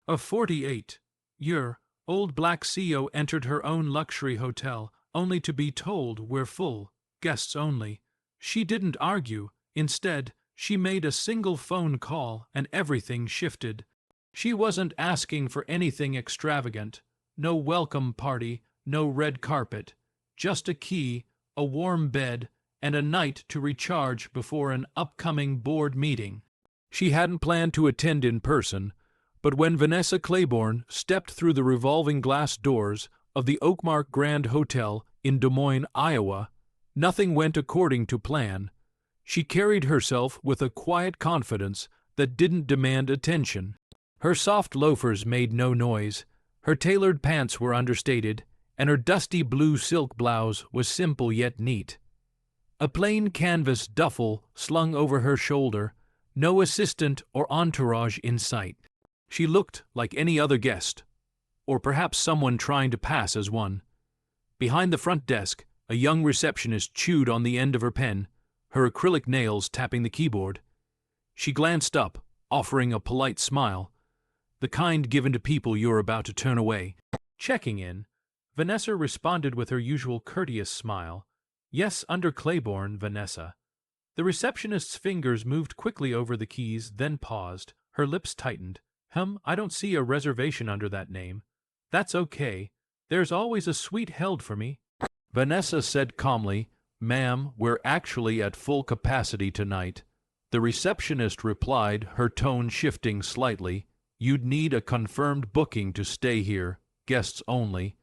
A 48-year-old black CEO entered her own luxury hotel, only to be told we're full, guests only. She didn't argue. Instead, she made a single phone call and everything shifted. She wasn't asking for anything extravagant. No welcome party, no red carpet. Just a key, a warm bed, and a night to recharge before an upcoming board meeting. She hadn't planned to attend in person, but when Vanessa Claiborne stepped through the revolving glass doors of the Oakmark Grand Hotel in Des Moines, Iowa, nothing went according to plan. She carried herself with a quiet confidence that didn't demand attention. Her soft loafers made no noise, her tailored pants were understated, and her dusty blue silk blouse was simple yet neat. A plain canvas duffel slung over her shoulder, no assistant or entourage in sight. She looked like any other guest, or perhaps someone trying to pass as one. Behind the front desk, a young receptionist chewed on the end of her pen, her acrylic nails tapping the keyboard. She glanced up, offering a polite smile, the kind given to people you're about to turn away. Checking in, Vanessa responded with her usual courteous smile. Yes, under Claiborne, Vanessa. The receptionist's fingers moved quickly over the keys, then paused. Her lips tightened. I don't see a reservation under that name. That's okay. There's always a suite held for me. Vanessa said calmly, Ma'am, we're actually at full capacity tonight. The receptionist replied, her tone shifting slightly. You'd need a confirmed booking to stay here, guests only.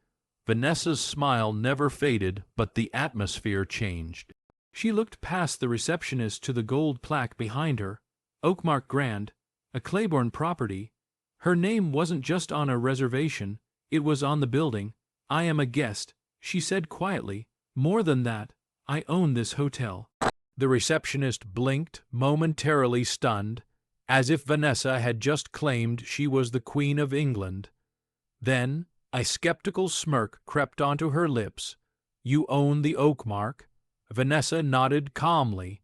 Vanessa's smile never faded, but the atmosphere changed. She looked past the receptionist to the gold plaque behind her. Oakmark Grand, a Claiborne property. Her name wasn't just on a reservation, it was on the building. I am a guest, she said quietly. More than that, I own this hotel. The receptionist blinked, momentarily stunned, as if Vanessa had just claimed she was the Queen of England. Then, a skeptical smirk crept onto her lips. You own the Oakmark? Vanessa nodded calmly.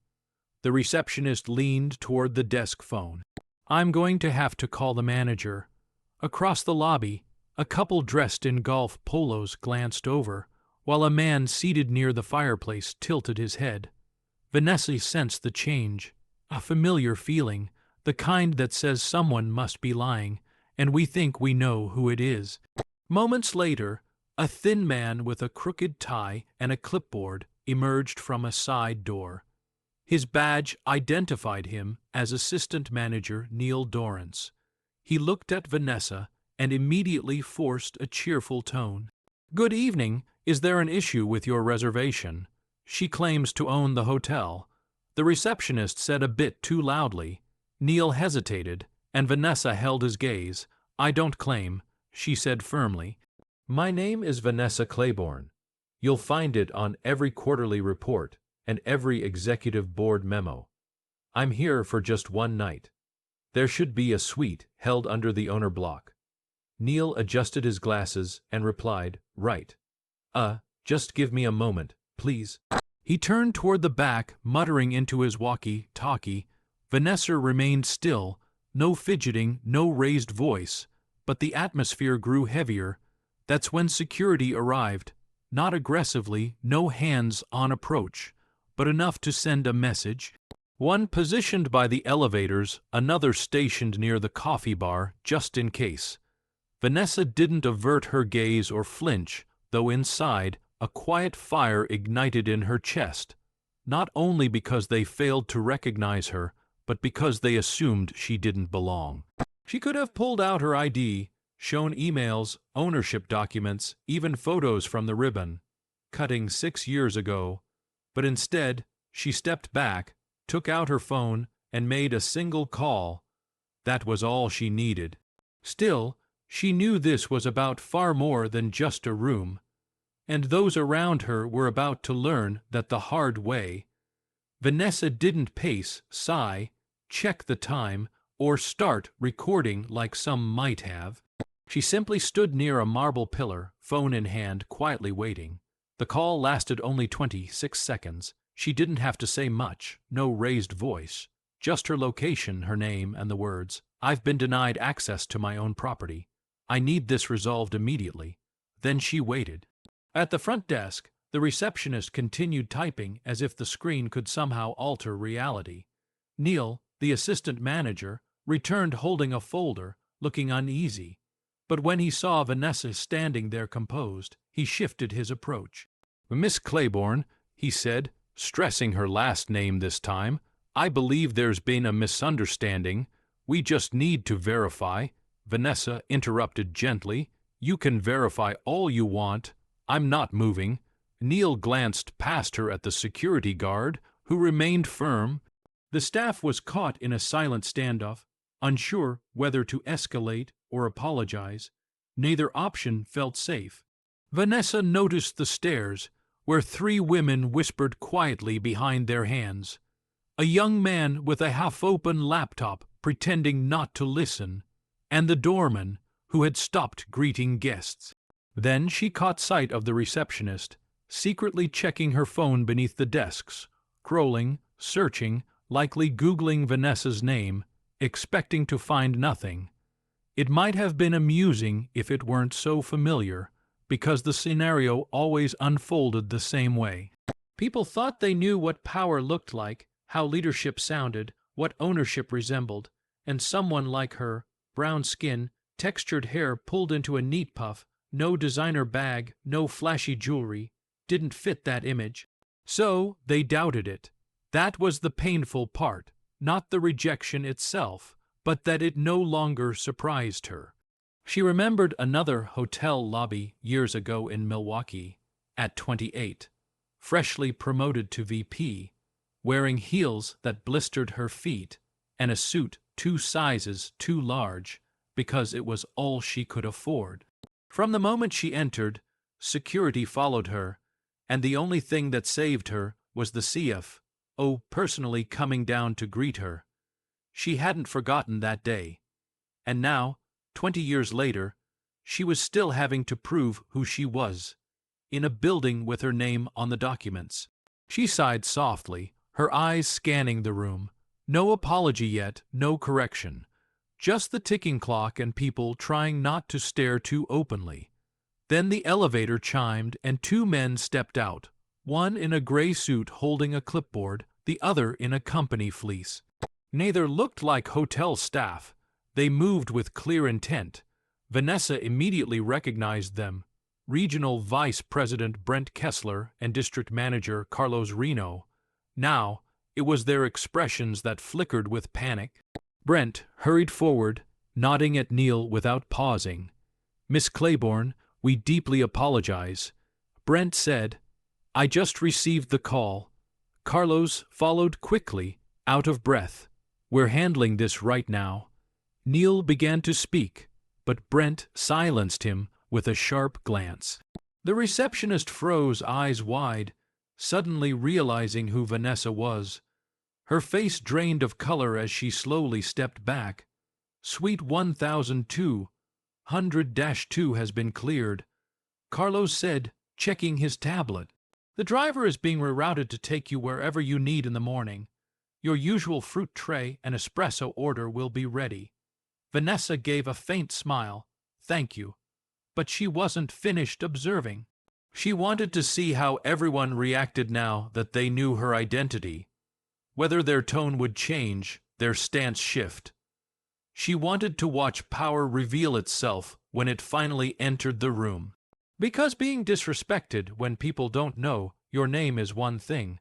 The receptionist leaned toward the desk phone. I'm going to have to call the manager. Across the lobby, a couple dressed in golf polos glanced over, while a man seated near the fireplace tilted his head. Vanessa sensed the change, a familiar feeling, the kind that says someone must be lying, and we think we know who it is. Moments later, a thin man with a crooked tie and a clipboard emerged from a side door. His badge identified him as Assistant Manager Neil Dorrance. He looked at Vanessa and immediately forced a cheerful tone. Good evening. Is there an issue with your reservation? She claims to own the hotel. The receptionist said a bit too loudly. Neil hesitated, and Vanessa held his gaze. I don't claim, she said firmly. My name is Vanessa Claiborne. You'll find it on every quarterly report and every executive board memo. I'm here for just one night. There should be a suite held under the owner block. Neil adjusted his glasses and replied, Right. Just give me a moment, please. He turned toward the back, muttering into his walkie-talkie. Vanessa remained still, no fidgeting, no raised voice, but the atmosphere grew heavier. That's when security arrived, not aggressively, no hands on approach, but enough to send a message. One positioned by the elevators, another stationed near the coffee bar, just in case. Vanessa didn't avert her gaze or flinch, though inside, a quiet fire ignited in her chest, not only because they failed to recognize her, but because they assumed she didn't belong. She could have pulled out her ID, shown emails, ownership documents, even photos from the ribbon, cutting 6 years ago, but instead, she stepped back, took out her phone, and made a single call. That was all she needed. Still, she knew this was about far more than just a room, and those around her were about to learn that the hard way. Vanessa didn't pace, sigh, check the time, or start recording like some might have. She simply stood near a marble pillar, phone in hand, quietly waiting. The call lasted only 26 seconds. She didn't have to say much, no raised voice, just her location, her name, and the words, I've been denied access to my own property. I need this resolved immediately." Then she waited. At the front desk, the receptionist continued typing as if the screen could somehow alter reality. Neil, the assistant manager, returned holding a folder, looking uneasy. But when he saw Vanessa standing there composed, he shifted his approach. "Miss Claiborne," he said, stressing her last name this time, "I believe there's been a misunderstanding. We just need to verify." Vanessa interrupted gently. "You can verify all you want. I'm not moving." Neil glanced past her at the security guard, who remained firm. The staff was caught in a silent standoff, unsure whether to escalate or apologize. Neither option felt safe. Vanessa noticed the stairs, where 3 women whispered quietly behind their hands. A young man with a half-open laptop pretending not to listen, and the doorman, who had stopped greeting guests. Then she caught sight of the receptionist, secretly checking her phone beneath the desks, scrolling, searching, likely Googling Vanessa's name, expecting to find nothing. It might have been amusing if it weren't so familiar, because the scenario always unfolded the same way. People thought they knew what power looked like, how leadership sounded, what ownership resembled, and someone like her, brown skin, textured hair pulled into a neat puff, no designer bag, no flashy jewelry, didn't fit that image. So they doubted it. That was the painful part, not the rejection itself, but that it no longer surprised her. She remembered another hotel lobby years ago in Milwaukee, at 28, freshly promoted to VP, wearing heels that blistered her feet, and a suit 2 sizes too large, because it was all she could afford. From the moment she entered, security followed her, and the only thing that saved her was the CFO personally coming down to greet her. She hadn't forgotten that day. And now, 20 years later, she was still having to prove who she was, in a building with her name on the documents. She sighed softly, her eyes scanning the room. No apology yet, no correction. Just the ticking clock and people trying not to stare too openly. Then the elevator chimed and 2 men stepped out, one in a gray suit holding a clipboard, the other in a company fleece. Neither looked like hotel staff. They moved with clear intent. Vanessa immediately recognized them. Regional Vice President Brent Kessler and District Manager Carlos Reno. Now, it was their expressions that flickered with panic. Brent hurried forward, nodding at Neil without pausing. "Miss Claiborne, we deeply apologize." Brent said, "I just received the call." Carlos followed quickly, out of breath. "We're handling this right now." Neil began to speak, but Brent silenced him with a sharp glance. The receptionist froze, eyes wide, suddenly realizing who Vanessa was. Her face drained of color as she slowly stepped back. "Suite 1200-2 has been cleared," Carlos said, checking his tablet. "The driver is being rerouted to take you wherever you need in the morning. Your usual fruit tray and espresso order will be ready." Vanessa gave a faint smile. "Thank you." But she wasn't finished observing. She wanted to see how everyone reacted now that they knew her identity. Whether their tone would change, their stance shift. She wanted to watch power reveal itself when it finally entered the room. Because being disrespected when people don't know your name is one thing,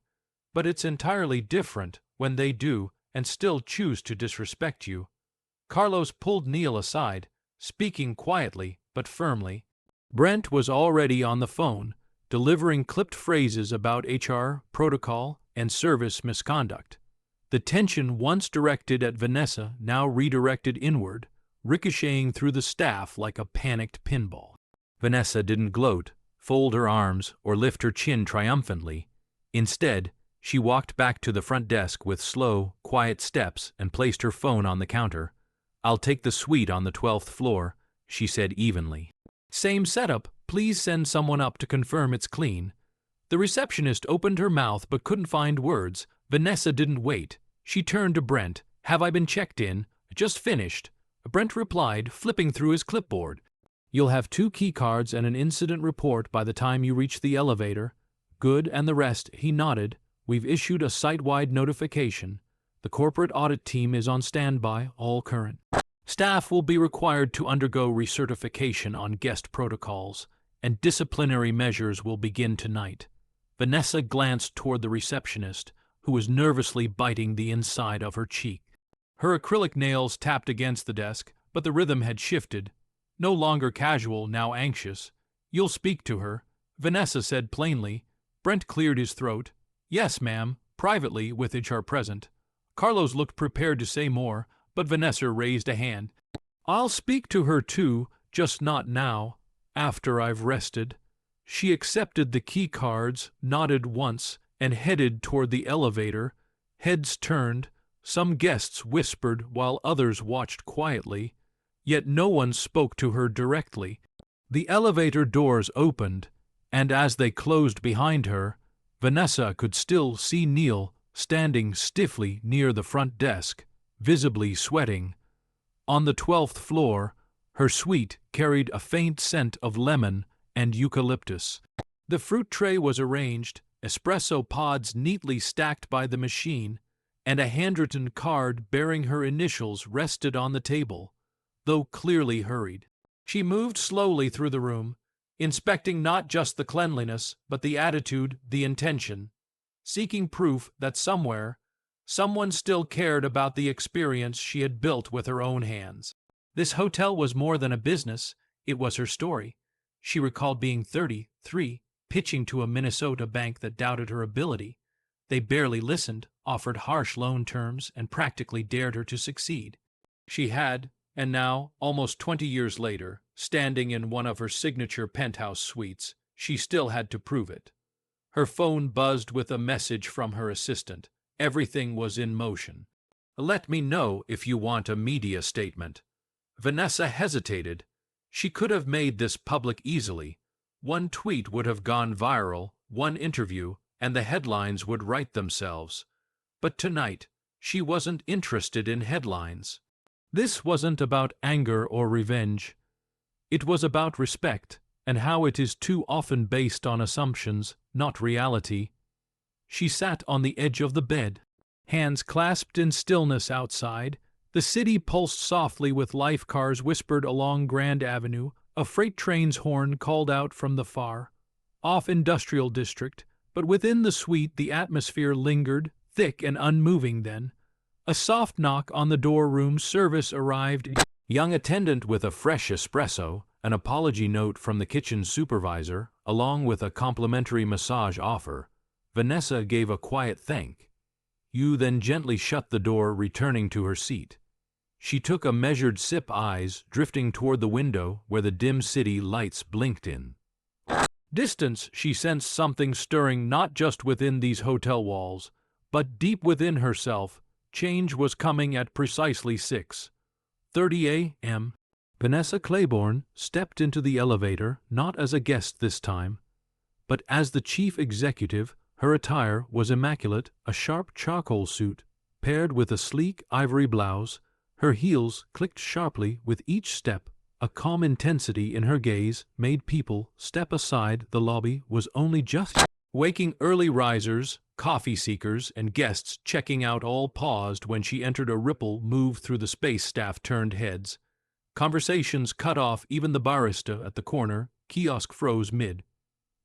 but it's entirely different when they do and still choose to disrespect you. Carlos pulled Neil aside, speaking quietly but firmly. Brent was already on the phone, delivering clipped phrases about HR, protocol, and service misconduct. The tension once directed at Vanessa now redirected inward, ricocheting through the staff like a panicked pinball. Vanessa didn't gloat, fold her arms, or lift her chin triumphantly. Instead, she walked back to the front desk with slow, quiet steps and placed her phone on the counter. "I'll take the suite on the 12th floor," she said evenly. "Same setup. Please send someone up to confirm it's clean." The receptionist opened her mouth but couldn't find words. Vanessa didn't wait. She turned to Brent. "Have I been checked in?" "Just finished." Brent replied, flipping through his clipboard. You'll have 2 key cards and an incident report by the time you reach the elevator. Good, and the rest, he nodded. We've issued a site-wide notification. The corporate audit team is on standby, all current. Staff will be required to undergo recertification on guest protocols, and disciplinary measures will begin tonight. Vanessa glanced toward the receptionist, who was nervously biting the inside of her cheek. Her acrylic nails tapped against the desk, but the rhythm had shifted. No longer casual, now anxious. You'll speak to her, Vanessa said plainly. Brent cleared his throat. Yes, ma'am, privately with HR present. Carlos looked prepared to say more, but Vanessa raised a hand. I'll speak to her too, just not now, after I've rested. She accepted the key cards, nodded once, and headed toward the elevator. Heads turned. Some guests whispered while others watched quietly. Yet no one spoke to her directly. The elevator doors opened, and as they closed behind her, Vanessa could still see Neil standing stiffly near the front desk, visibly sweating. On the 12th floor, her suite carried a faint scent of lemon and eucalyptus. The fruit tray was arranged, espresso pods neatly stacked by the machine, and a handwritten card bearing her initials rested on the table, though clearly hurried. She moved slowly through the room, inspecting not just the cleanliness, but the attitude, the intention, seeking proof that somewhere, someone still cared about the experience she had built with her own hands. This hotel was more than a business, it was her story. She recalled being 33, pitching to a Minnesota bank that doubted her ability. They barely listened, offered harsh loan terms, and practically dared her to succeed. She had, and now, almost 20 years later, standing in one of her signature penthouse suites, she still had to prove it. Her phone buzzed with a message from her assistant. Everything was in motion. Let me know if you want a media statement. Vanessa hesitated. She could have made this public easily. One tweet would have gone viral, one interview, and the headlines would write themselves. But tonight, she wasn't interested in headlines. This wasn't about anger or revenge. It was about respect, and how it is too often based on assumptions, not reality. She sat on the edge of the bed, hands clasped in stillness outside. The city pulsed softly with life cars whispered along Grand Avenue. A freight train's horn called out from the far, off Industrial District, but within the suite the atmosphere lingered, thick and unmoving then. A soft knock on the door room service arrived. Young attendant with a fresh espresso, an apology note from the kitchen supervisor, along with a complimentary massage offer. Vanessa gave a quiet thank. Yu then gently shut the door, returning to her seat. She took a measured sip, eyes drifting toward the window where the dim city lights blinked in. Distance, she sensed something stirring not just within these hotel walls, but deep within herself. Change was coming at precisely 6:30 a.m. Vanessa Claiborne stepped into the elevator, not as a guest this time, but as the chief executive. Her attire was immaculate, a sharp charcoal suit, paired with a sleek ivory blouse. Her heels clicked sharply with each step. A calm intensity in her gaze made people step aside. The lobby was only just waking. Early risers, coffee seekers, and guests checking out all paused when she entered. A ripple moved through the space. Staff turned heads. Conversations cut off. Even the barista at the corner kiosk froze mid.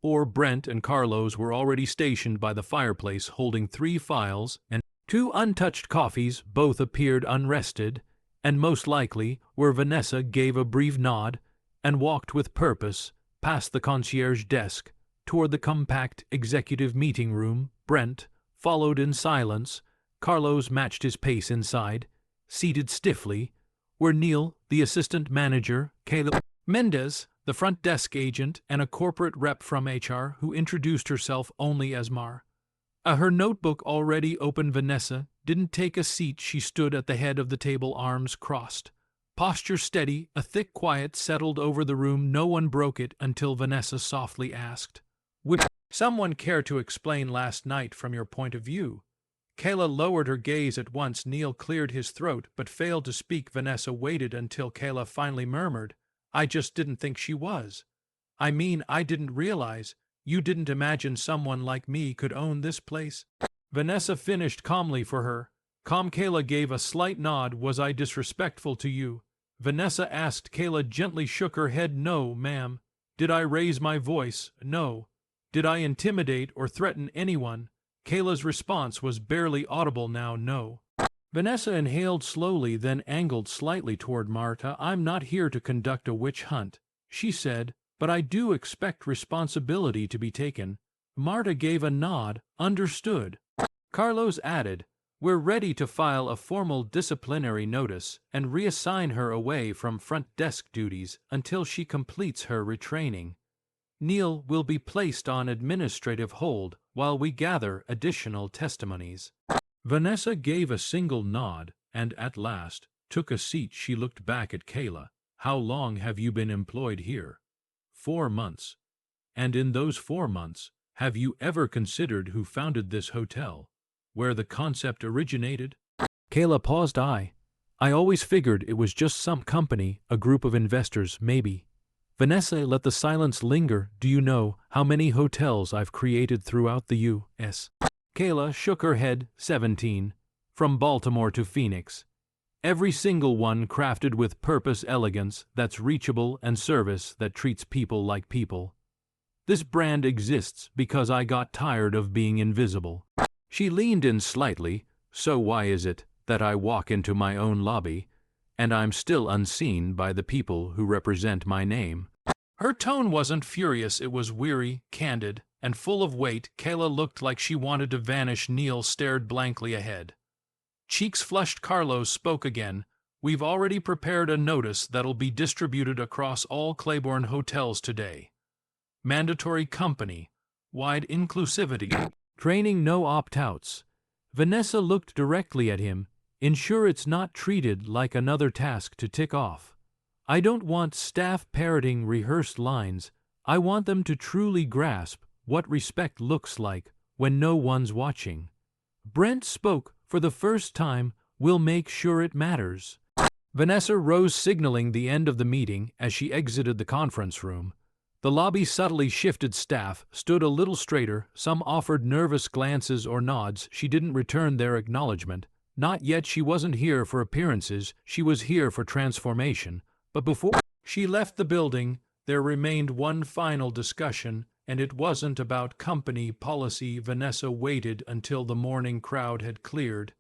Or Brent and Carlos were already stationed by the fireplace, holding 3 files and 2 untouched coffees. Both appeared unrested, and most likely were. Vanessa gave a brief nod and walked with purpose past the concierge desk toward the compact executive meeting room. Brent followed in silence. Carlos matched his pace inside. Seated stiffly were Neil, the assistant manager, Caleb Mendez, the front desk agent, and a corporate rep from HR who introduced herself only as Mar. Her notebook already open. Vanessa didn't take a seat. She stood at the head of the table, arms crossed. Posture steady, a thick quiet settled over the room. No one broke it until Vanessa softly asked, "Would someone care to explain last night from your point of view?" Kayla lowered her gaze at once. Neil cleared his throat but failed to speak. Vanessa waited until Kayla finally murmured, I just didn't think she was. I mean, I didn't realize. You didn't imagine someone like me could own this place? Vanessa finished calmly for her. Calm. Kayla gave a slight nod. Was I disrespectful to you? Vanessa asked. Kayla gently shook her head. No, ma'am. Did I raise my voice? No. Did I intimidate or threaten anyone? Kayla's response was barely audible now. No. Vanessa inhaled slowly, then angled slightly toward Marta. I'm not here to conduct a witch hunt, she said, but I do expect responsibility to be taken. Marta gave a nod. Understood. Carlos added, we're ready to file a formal disciplinary notice and reassign her away from front desk duties until she completes her retraining. Neil will be placed on administrative hold while we gather additional testimonies. Vanessa gave a single nod and, at last, took a seat. She looked back at Kayla. How long have you been employed here? 4 months. And in those 4 months, have you ever considered who founded this hotel? Where the concept originated? Kayla paused. I always figured it was just some company, a group of investors, maybe. Vanessa let the silence linger. Do you know how many hotels I've created throughout the U.S.? Kayla shook her head. 17. From Baltimore to Phoenix. Every single one crafted with purpose, elegance that's reachable, and service that treats people like people. This brand exists because I got tired of being invisible. She leaned in slightly. So why is it that I walk into my own lobby and I'm still unseen by the people who represent my name? Her tone wasn't furious, it was weary, candid, and full of weight. Kayla looked like she wanted to vanish. Neil stared blankly ahead. Cheeks flushed. Carlos spoke again. We've already prepared a notice that'll be distributed across all Claiborne hotels today. Mandatory company-wide inclusivity. Training, no opt-outs. Vanessa looked directly at him. Ensure it's not treated like another task to tick off. I don't want staff parroting rehearsed lines. I want them to truly grasp what respect looks like when no one's watching. Brent spoke for the first time. We'll make sure it matters. Vanessa rose, signaling the end of the meeting as she exited the conference room. The lobby subtly shifted. Staff stood a little straighter. Some offered nervous glances or nods. She didn't return their acknowledgement. Not yet. She wasn't here for appearances. She was here for transformation. But before she left the building, there remained one final discussion, and it wasn't about company policy. Vanessa waited until the morning crowd had cleared.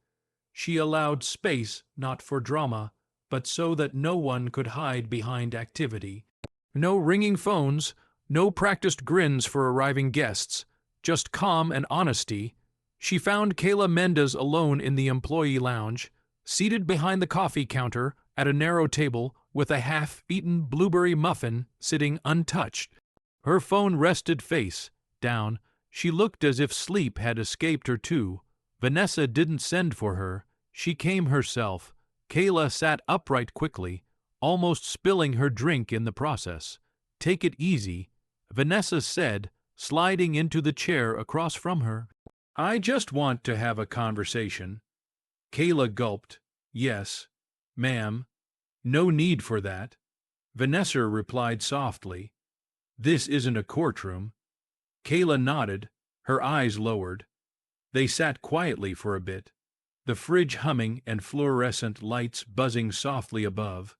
She allowed space, not for drama, but so that no one could hide behind activity. No ringing phones, no practiced grins for arriving guests, just calm and honesty. She found Kayla Mendez alone in the employee lounge, seated behind the coffee counter at a narrow table with a half-eaten blueberry muffin sitting untouched. Her phone rested face down. She looked as if sleep had escaped her too. Vanessa didn't send for her. She came herself. Kayla sat upright quickly, almost spilling her drink in the process. Take it easy, Vanessa said, sliding into the chair across from her. I just want to have a conversation. Kayla gulped. Yes, ma'am. No need for that. Vanessa replied softly. This isn't a courtroom. Kayla nodded, her eyes lowered. They sat quietly for a bit, the fridge humming and fluorescent lights buzzing softly above,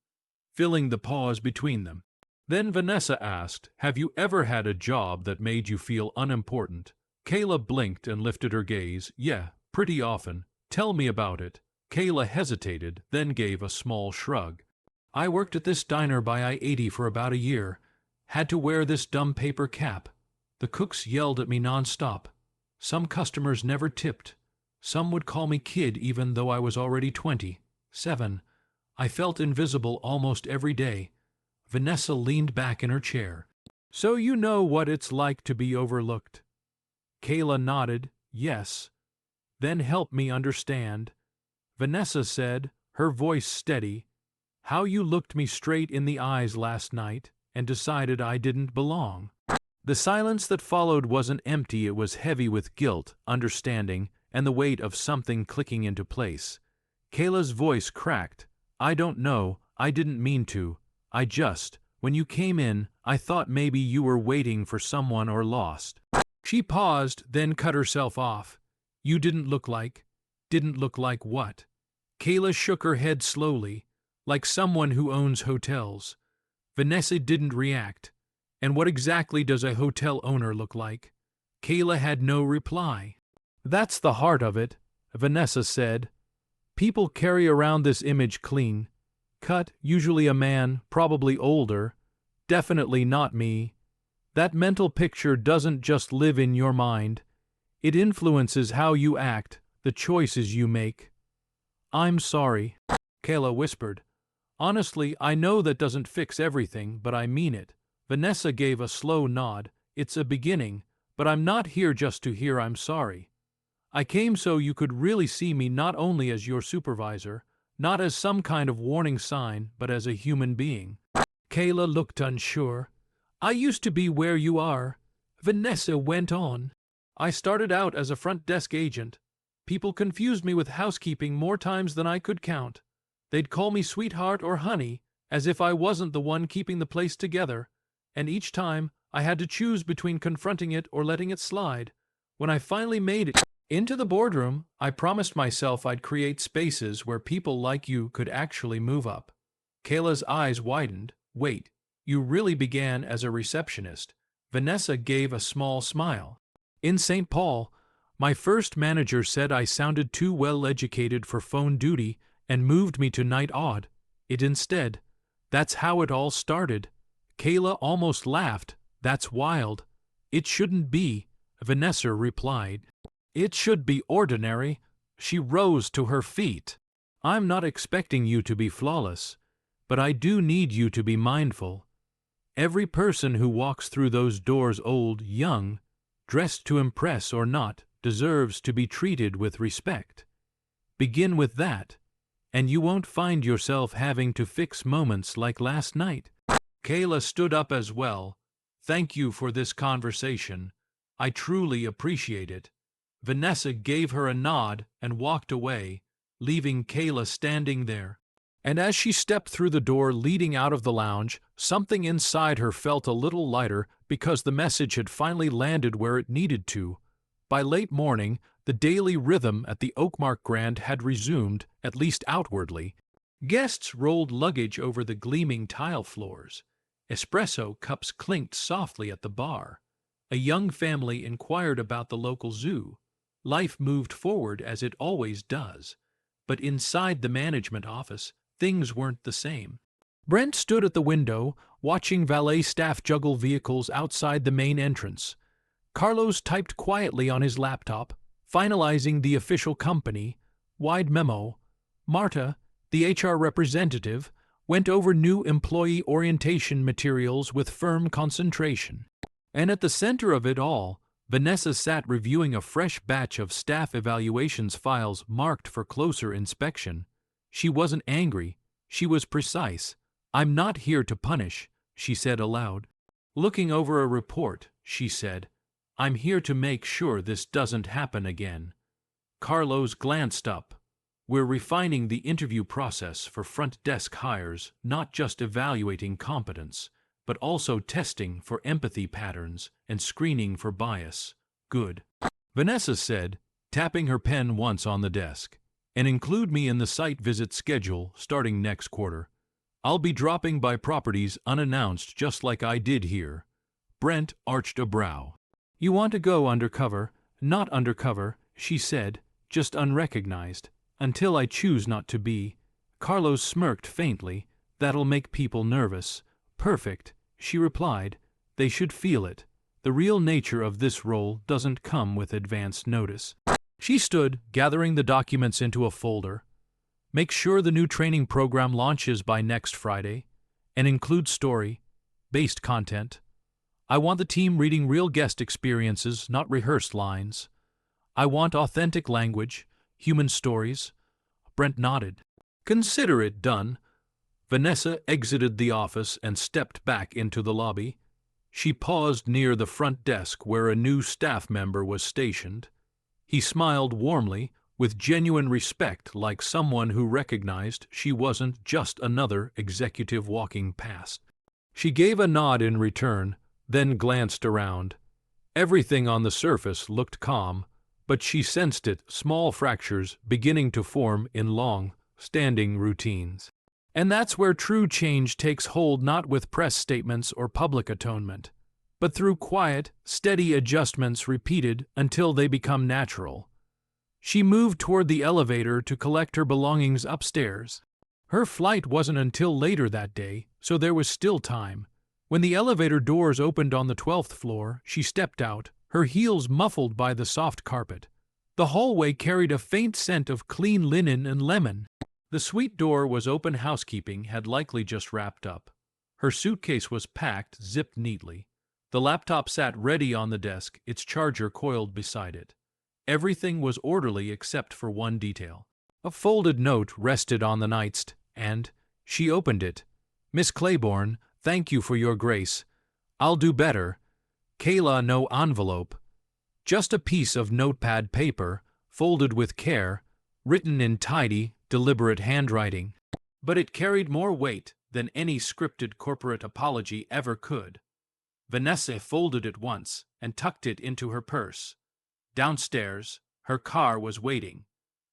filling the pause between them. Then Vanessa asked, have you ever had a job that made you feel unimportant? Kayla blinked and lifted her gaze. Yeah, pretty often. Tell me about it. Kayla hesitated, then gave a small shrug. I worked at this diner by I-80 for about a year. Had to wear this dumb paper cap. The cooks yelled at me nonstop. Some customers never tipped. Some would call me kid even though I was already 27. I felt invisible almost every day. Vanessa leaned back in her chair. So you know what it's like to be overlooked? Kayla nodded, yes. Then help me understand. Vanessa said, her voice steady, how you looked me straight in the eyes last night and decided I didn't belong. The silence that followed wasn't empty, it was heavy with guilt, understanding, and the weight of something clicking into place. Kayla's voice cracked. I don't know, I didn't mean to. When you came in, I thought maybe you were waiting for someone or lost. She paused, then cut herself off. You didn't look like what? Kayla shook her head slowly, like someone who owns hotels. Vanessa didn't react. And what exactly does a hotel owner look like? Kayla had no reply. That's the heart of it, Vanessa said. People carry around this image clean cut, usually a man, probably older. Definitely not me. That mental picture doesn't just live in your mind. It influences how you act, the choices you make. I'm sorry, Kayla whispered. Honestly, I know that doesn't fix everything, but I mean it. Vanessa gave a slow nod. It's a beginning, but I'm not here just to hear I'm sorry. I came so you could really see me not only as your supervisor, not as some kind of warning sign, but as a human being. Kayla looked unsure. I used to be where you are, Vanessa went on. I started out as a front desk agent. People confused me with housekeeping more times than I could count. They'd call me sweetheart or honey, as if I wasn't the one keeping the place together, and each time I had to choose between confronting it or letting it slide. When I finally made it into the boardroom, I promised myself I'd create spaces where people like you could actually move up. Kayla's eyes widened. Wait, you really began as a receptionist? Vanessa gave a small smile. In St. Paul, my first manager said I sounded too well-educated for phone duty and moved me to night odd. That's how it all started. Kayla almost laughed. That's wild. It shouldn't be, Vanessa replied. It should be ordinary. She rose to her feet. I'm not expecting you to be flawless, but I do need you to be mindful. Every person who walks through those doors, old, young, dressed to impress or not, deserves to be treated with respect. Begin with that, and you won't find yourself having to fix moments like last night. Kayla stood up as well. Thank you for this conversation. I truly appreciate it. Vanessa gave her a nod and walked away, leaving Kayla standing there. And as she stepped through the door leading out of the lounge, something inside her felt a little lighter because the message had finally landed where it needed to. By late morning, the daily rhythm at the Oakmark Grand had resumed, at least outwardly. Guests rolled luggage over the gleaming tile floors. Espresso cups clinked softly at the bar. A young family inquired about the local zoo. Life moved forward as it always does. But inside the management office, things weren't the same. Brent stood at the window, watching valet staff juggle vehicles outside the main entrance. Carlos typed quietly on his laptop, finalizing the official company-wide memo. Marta, the HR representative, went over new employee orientation materials with firm concentration. And at the center of it all, Vanessa sat reviewing a fresh batch of staff evaluations files marked for closer inspection. She wasn't angry. She was precise. I'm not here to punish, she said aloud. Looking over a report, she said, I'm here to make sure this doesn't happen again. Carlos glanced up. We're refining the interview process for front desk hires, not just evaluating competence, but also testing for empathy patterns and screening for bias. Good. Vanessa said, tapping her pen once on the desk. And include me in the site visit schedule starting next quarter. I'll be dropping by properties unannounced just like I did here. Brent arched a brow. You want to go undercover? Not undercover, she said, just unrecognized. Until I choose not to be. Carlos smirked faintly. That'll make people nervous. Perfect, she replied. They should feel it. The real nature of this role doesn't come with advance notice. She stood, gathering the documents into a folder. Make sure the new training program launches by next Friday, and include story-based content. I want the team reading real guest experiences, not rehearsed lines. I want authentic language, human stories. Brent nodded. Consider it done. Vanessa exited the office and stepped back into the lobby. She paused near the front desk where a new staff member was stationed. He smiled warmly, with genuine respect, like someone who recognized she wasn't just another executive walking past. She gave a nod in return, then glanced around. Everything on the surface looked calm, but she sensed small fractures beginning to form in long-standing routines. And that's where true change takes hold, not with press statements or public atonement, but through quiet, steady adjustments repeated until they become natural. She moved toward the elevator to collect her belongings upstairs. Her flight wasn't until later that day, so there was still time. When the elevator doors opened on the 12th floor, she stepped out, her heels muffled by the soft carpet. The hallway carried a faint scent of clean linen and lemon. The suite door was open. Housekeeping had likely just wrapped up. Her suitcase was packed, zipped neatly. The laptop sat ready on the desk, its charger coiled beside it. Everything was orderly except for one detail. A folded note rested on the nightstand, and she opened it. "Miss Claiborne, thank you for your grace. I'll do better. Kayla." No envelope. Just a piece of notepad paper, folded with care, written in tidy, deliberate handwriting. But it carried more weight than any scripted corporate apology ever could. Vanessa folded it once and tucked it into her purse. Downstairs, her car was waiting.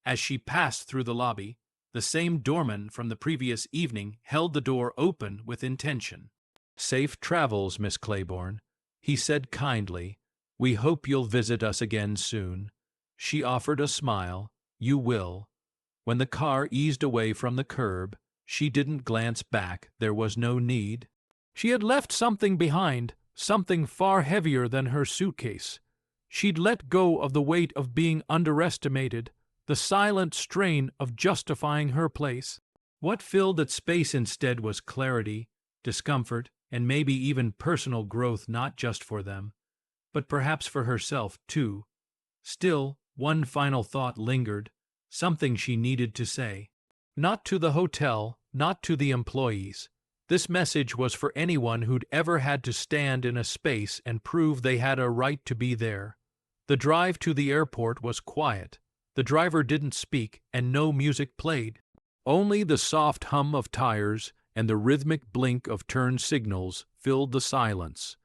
As she passed through the lobby, the same doorman from the previous evening held the door open with intention. "Safe travels, Miss Claiborne," he said kindly. "We hope you'll visit us again soon." She offered a smile. "You will." When the car eased away from the curb, she didn't glance back. There was no need. She had left something behind, something far heavier than her suitcase. She'd let go of the weight of being underestimated, the silent strain of justifying her place. What filled that space instead was clarity, discomfort, and maybe even personal growth, not just for them, but perhaps for herself, too. Still, one final thought lingered, something she needed to say. Not to the hotel, not to the employees. This message was for anyone who'd ever had to stand in a space and prove they had a right to be there. The drive to the airport was quiet. The driver didn't speak, and no music played. Only the soft hum of tires and the rhythmic blink of turn signals filled the silence.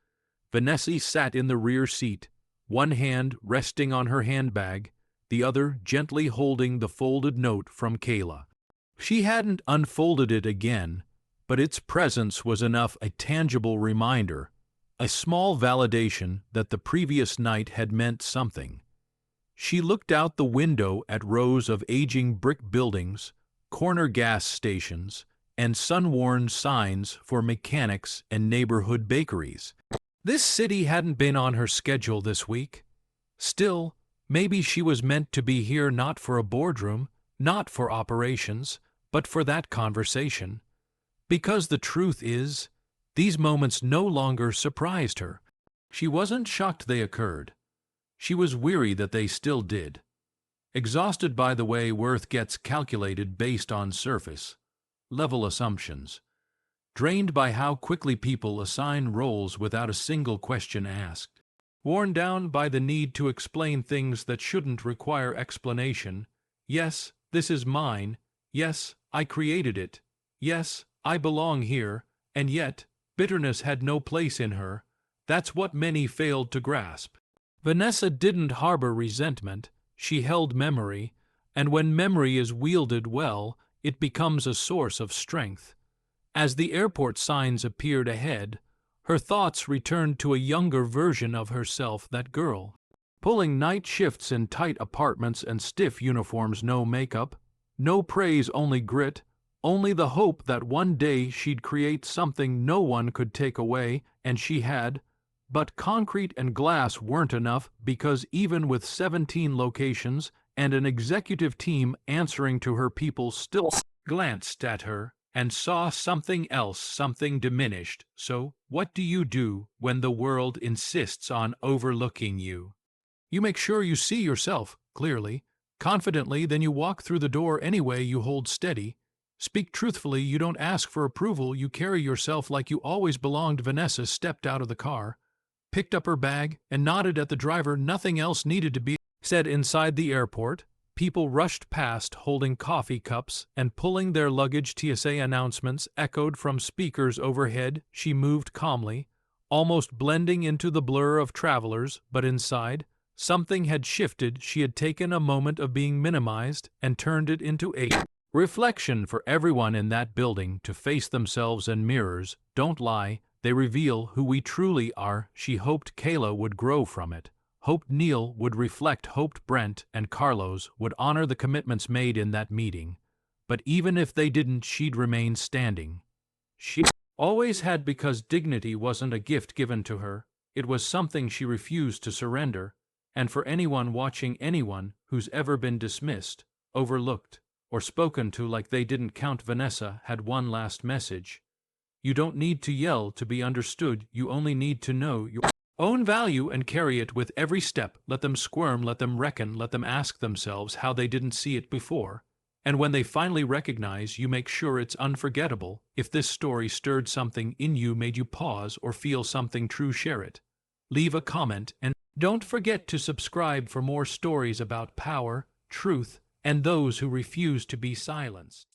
Vanessa sat in the rear seat, one hand resting on her handbag, the other gently holding the folded note from Kayla. She hadn't unfolded it again, but its presence was enough, a tangible reminder, a small validation that the previous night had meant something. She looked out the window at rows of aging brick buildings, corner gas stations, and sun-worn signs for mechanics and neighborhood bakeries. This city hadn't been on her schedule this week. Still, maybe she was meant to be here, not for a boardroom, not for operations, but for that conversation. Because the truth is, these moments no longer surprised her. She wasn't shocked they occurred. She was weary that they still did. Exhausted by the way worth gets calculated based on surface-level assumptions. Drained by how quickly people assign roles without a single question asked. Worn down by the need to explain things that shouldn't require explanation. Yes, this is mine. Yes, I created it. Yes, I belong here. And yet, bitterness had no place in her. That's what many failed to grasp. Vanessa didn't harbor resentment. She held memory, and when memory is wielded well, it becomes a source of strength. As the airport signs appeared ahead, her thoughts returned to a younger version of herself, that girl. Pulling night shifts in tight apartments and stiff uniforms, no makeup, no praise, only grit, only the hope that one day she'd create something no one could take away, and she had. But concrete and glass weren't enough, because even with 17 locations and an executive team answering to her, people still glanced at her and saw something else, something diminished. So, what do you do when the world insists on overlooking you? You make sure you see yourself clearly, confidently, then you walk through the door anyway. You hold steady. Speak truthfully. You don't ask for approval. You carry yourself like you always belonged. Vanessa stepped out of the car, picked up her bag, and nodded at the driver. Nothing else needed to be said inside the airport, people rushed past holding coffee cups and pulling their luggage. TSA announcements echoed from speakers overhead. She moved calmly, almost blending into the blur of travelers, but inside, something had shifted. She had taken a moment of being minimized and turned it into a reflection for everyone in that building to face themselves in mirrors. Don't lie, they reveal who we truly are. She hoped Kayla would grow from it, hoped Neil would reflect, hoped Brent and Carlos would honor the commitments made in that meeting. But even if they didn't, she'd remain standing. She always had, because dignity wasn't a gift given to her, it was something she refused to surrender. And for anyone watching, anyone who's ever been dismissed, overlooked, or spoken to like they didn't count, Vanessa had one last message. You don't need to yell to be understood, you only need to know your own value and carry it with every step. Let them squirm, let them reckon, let them ask themselves how they didn't see it before. And when they finally recognize, you make sure it's unforgettable. If this story stirred something in you, made you pause, or feel something true, share it. Leave a comment and don't forget to subscribe for more stories about power, truth, and those who refuse to be silenced.